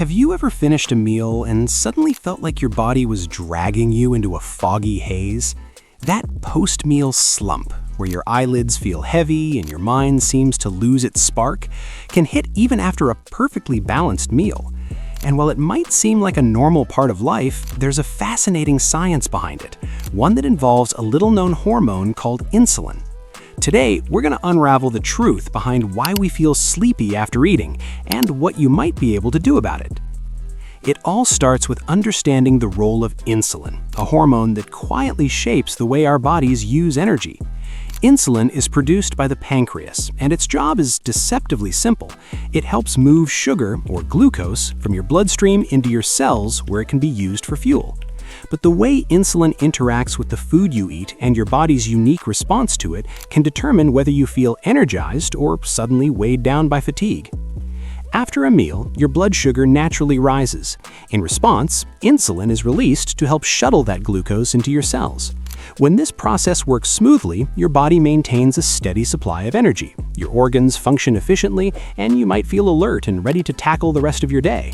Have you ever finished a meal and suddenly felt like your body was dragging you into a foggy haze? That post-meal slump, where your eyelids feel heavy and your mind seems to lose its spark, can hit even after a perfectly balanced meal. And while it might seem like a normal part of life, there's a fascinating science behind it, one that involves a little-known hormone called insulin. Today, we're going to unravel the truth behind why we feel sleepy after eating and what you might be able to do about it. It all starts with understanding the role of insulin, a hormone that quietly shapes the way our bodies use energy. Insulin is produced by the pancreas, and its job is deceptively simple. It helps move sugar, or glucose, from your bloodstream into your cells where it can be used for fuel. But the way insulin interacts with the food you eat and your body's unique response to it can determine whether you feel energized or suddenly weighed down by fatigue. After a meal, your blood sugar naturally rises. In response, insulin is released to help shuttle that glucose into your cells. When this process works smoothly, your body maintains a steady supply of energy. Your organs function efficiently, and you might feel alert and ready to tackle the rest of your day.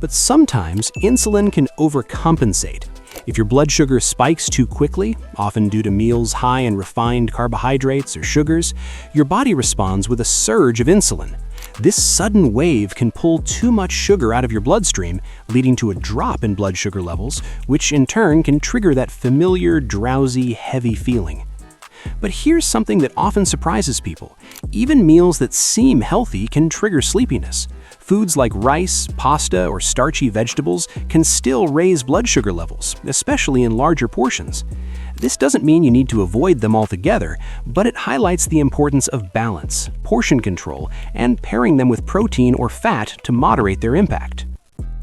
But sometimes, insulin can overcompensate. If your blood sugar spikes too quickly, often due to meals high in refined carbohydrates or sugars, your body responds with a surge of insulin. This sudden wave can pull too much sugar out of your bloodstream, leading to a drop in blood sugar levels, which in turn can trigger that familiar, drowsy, heavy feeling. But here's something that often surprises people. Even meals that seem healthy can trigger sleepiness. Foods like rice, pasta, or starchy vegetables can still raise blood sugar levels, especially in larger portions. This doesn't mean you need to avoid them altogether, but it highlights the importance of balance, portion control, and pairing them with protein or fat to moderate their impact.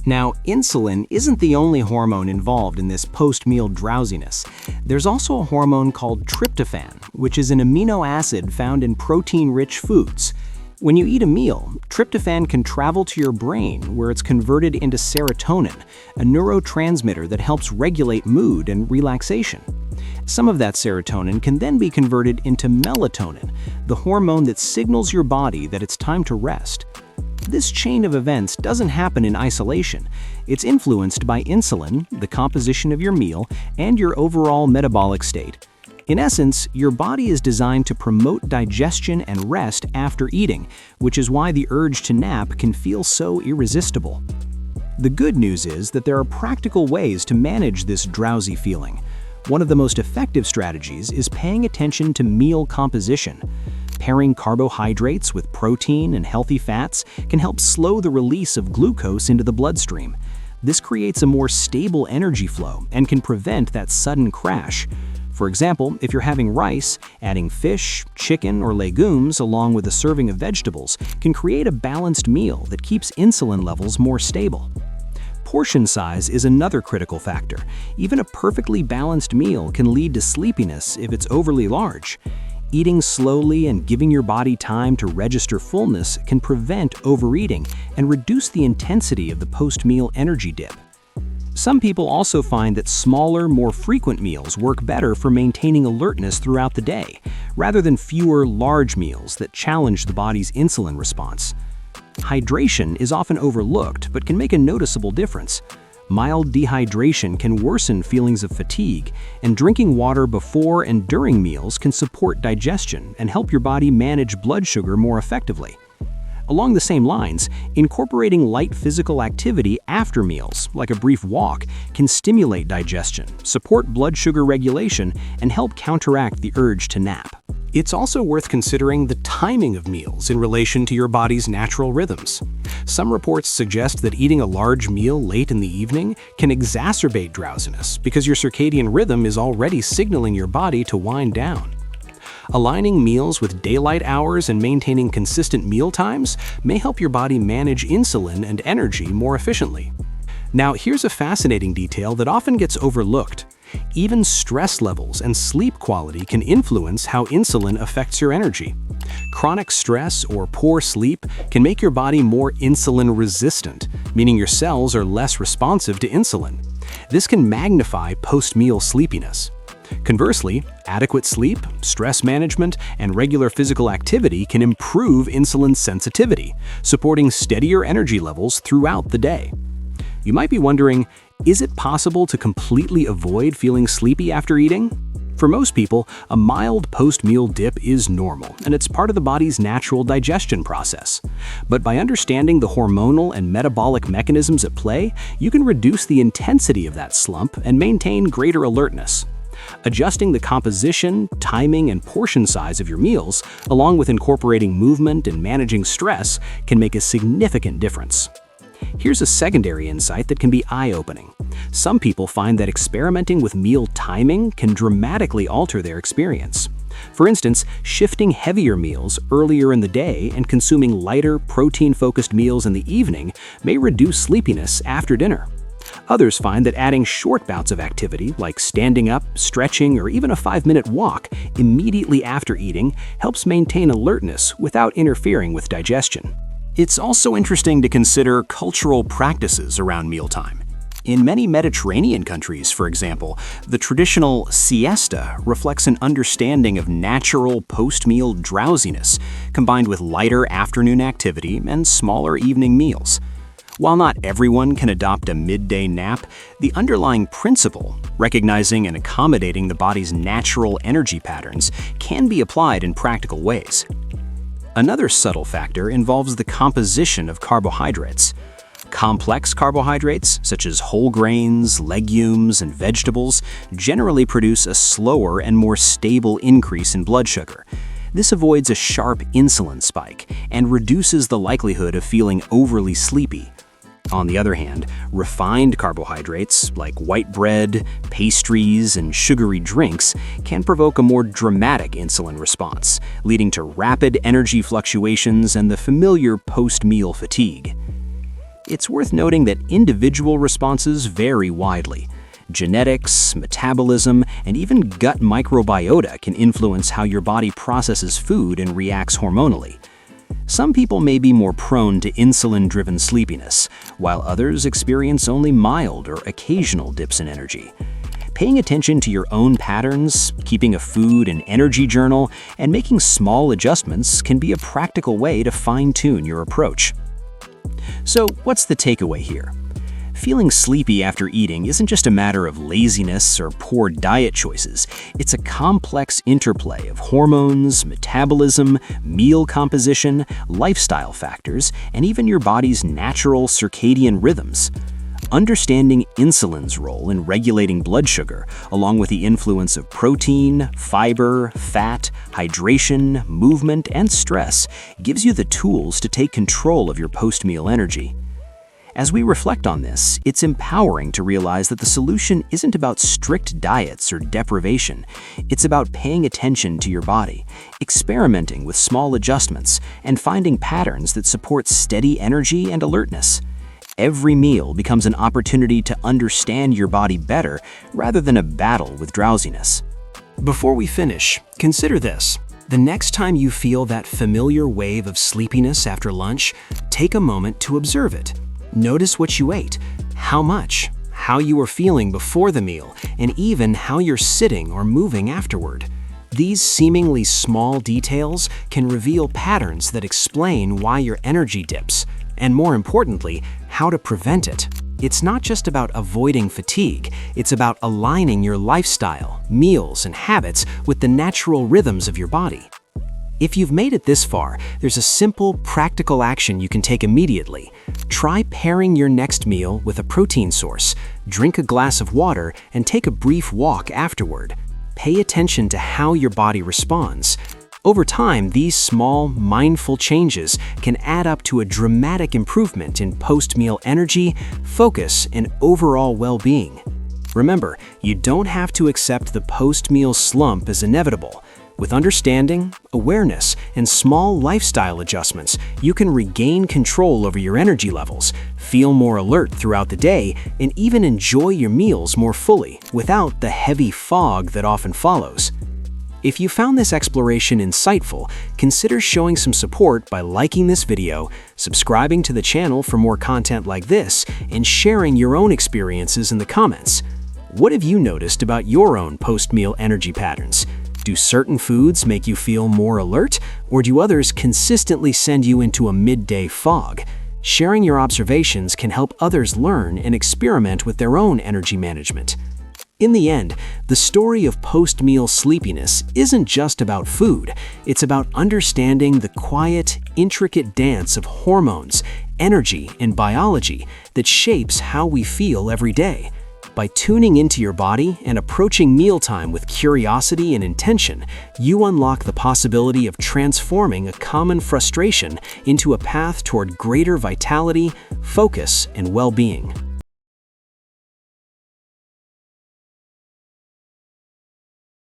Now, insulin isn't the only hormone involved in this post-meal drowsiness. There's also a hormone called tryptophan, which is an amino acid found in protein-rich foods. When you eat a meal, tryptophan can travel to your brain where it's converted into serotonin, a neurotransmitter that helps regulate mood and relaxation. Some of that serotonin can then be converted into melatonin, the hormone that signals your body that it's time to rest. This chain of events doesn't happen in isolation. It's influenced by insulin, the composition of your meal, and your overall metabolic state. In essence, your body is designed to promote digestion and rest after eating, which is why the urge to nap can feel so irresistible. The good news is that there are practical ways to manage this drowsy feeling. One of the most effective strategies is paying attention to meal composition. Pairing carbohydrates with protein and healthy fats can help slow the release of glucose into the bloodstream. This creates a more stable energy flow and can prevent that sudden crash. For example, if you're having rice, adding fish, chicken, or legumes along with a serving of vegetables can create a balanced meal that keeps insulin levels more stable. Portion size is another critical factor. Even a perfectly balanced meal can lead to sleepiness if it's overly large. Eating slowly and giving your body time to register fullness can prevent overeating and reduce the intensity of the post-meal energy dip. Some people also find that smaller, more frequent meals work better for maintaining alertness throughout the day, rather than fewer, large meals that challenge the body's insulin response. Hydration is often overlooked but can make a noticeable difference. Mild dehydration can worsen feelings of fatigue, and drinking water before and during meals can support digestion and help your body manage blood sugar more effectively. Along the same lines, incorporating light physical activity after meals, like a brief walk, can stimulate digestion, support blood sugar regulation, and help counteract the urge to nap. It's also worth considering the timing of meals in relation to your body's natural rhythms. Some reports suggest that eating a large meal late in the evening can exacerbate drowsiness because your circadian rhythm is already signaling your body to wind down. Aligning meals with daylight hours and maintaining consistent meal times may help your body manage insulin and energy more efficiently. Now, here's a fascinating detail that often gets overlooked. Even stress levels and sleep quality can influence how insulin affects your energy. Chronic stress or poor sleep can make your body more insulin resistant, meaning your cells are less responsive to insulin. This can magnify post-meal sleepiness. Conversely, adequate sleep, stress management, and regular physical activity can improve insulin sensitivity, supporting steadier energy levels throughout the day. You might be wondering, is it possible to completely avoid feeling sleepy after eating? For most people, a mild post-meal dip is normal, and it's part of the body's natural digestion process. But by understanding the hormonal and metabolic mechanisms at play, you can reduce the intensity of that slump and maintain greater alertness. Adjusting the composition, timing, and portion size of your meals, along with incorporating movement and managing stress, can make a significant difference. Here's a secondary insight that can be eye-opening. Some people find that experimenting with meal timing can dramatically alter their experience. For instance, shifting heavier meals earlier in the day and consuming lighter, protein-focused meals in the evening may reduce sleepiness after dinner. Others find that adding short bouts of activity, like standing up, stretching, or even a 5-minute walk immediately after eating, helps maintain alertness without interfering with digestion. It's also interesting to consider cultural practices around mealtime. In many Mediterranean countries, for example, the traditional siesta reflects an understanding of natural post-meal drowsiness, combined with lighter afternoon activity and smaller evening meals. While not everyone can adopt a midday nap, the underlying principle, recognizing and accommodating the body's natural energy patterns, can be applied in practical ways. Another subtle factor involves the composition of carbohydrates. Complex carbohydrates, such as whole grains, legumes, and vegetables, generally produce a slower and more stable increase in blood sugar. This avoids a sharp insulin spike and reduces the likelihood of feeling overly sleepy. On the other hand, refined carbohydrates, like white bread, pastries, and sugary drinks, can provoke a more dramatic insulin response, leading to rapid energy fluctuations and the familiar post-meal fatigue. It's worth noting that individual responses vary widely. Genetics, metabolism, and even gut microbiota can influence how your body processes food and reacts hormonally. Some people may be more prone to insulin-driven sleepiness, while others experience only mild or occasional dips in energy. Paying attention to your own patterns, keeping a food and energy journal, and making small adjustments can be a practical way to fine-tune your approach. So, what's the takeaway here? Feeling sleepy after eating isn't just a matter of laziness or poor diet choices. It's a complex interplay of hormones, metabolism, meal composition, lifestyle factors, and even your body's natural circadian rhythms. Understanding insulin's role in regulating blood sugar, along with the influence of protein, fiber, fat, hydration, movement, and stress, gives you the tools to take control of your post-meal energy. As we reflect on this, it's empowering to realize that the solution isn't about strict diets or deprivation. It's about paying attention to your body, experimenting with small adjustments, and finding patterns that support steady energy and alertness. Every meal becomes an opportunity to understand your body better rather than a battle with drowsiness. Before we finish, consider this. The next time you feel that familiar wave of sleepiness after lunch, take a moment to observe it. Notice what you ate, how much, how you were feeling before the meal, and even how you're sitting or moving afterward. These seemingly small details can reveal patterns that explain why your energy dips, and more importantly, how to prevent it. It's not just about avoiding fatigue, it's about aligning your lifestyle, meals, and habits with the natural rhythms of your body. If you've made it this far, there's a simple, practical action you can take immediately. Try pairing your next meal with a protein source, drink a glass of water, and take a brief walk afterward. Pay attention to how your body responds. Over time, these small, mindful changes can add up to a dramatic improvement in post-meal energy, focus, and overall well-being. Remember, you don't have to accept the post-meal slump as inevitable. With understanding, awareness, and small lifestyle adjustments, you can regain control over your energy levels, feel more alert throughout the day, and even enjoy your meals more fully without the heavy fog that often follows. If you found this exploration insightful, consider showing some support by liking this video, subscribing to the channel for more content like this, and sharing your own experiences in the comments. What have you noticed about your own post-meal energy patterns? Do certain foods make you feel more alert, or do others consistently send you into a midday fog? Sharing your observations can help others learn and experiment with their own energy management. In the end, the story of post-meal sleepiness isn't just about food. It's about understanding the quiet, intricate dance of hormones, energy, and biology that shapes how we feel every day. By tuning into your body and approaching mealtime with curiosity and intention, you unlock the possibility of transforming a common frustration into a path toward greater vitality, focus, and well-being.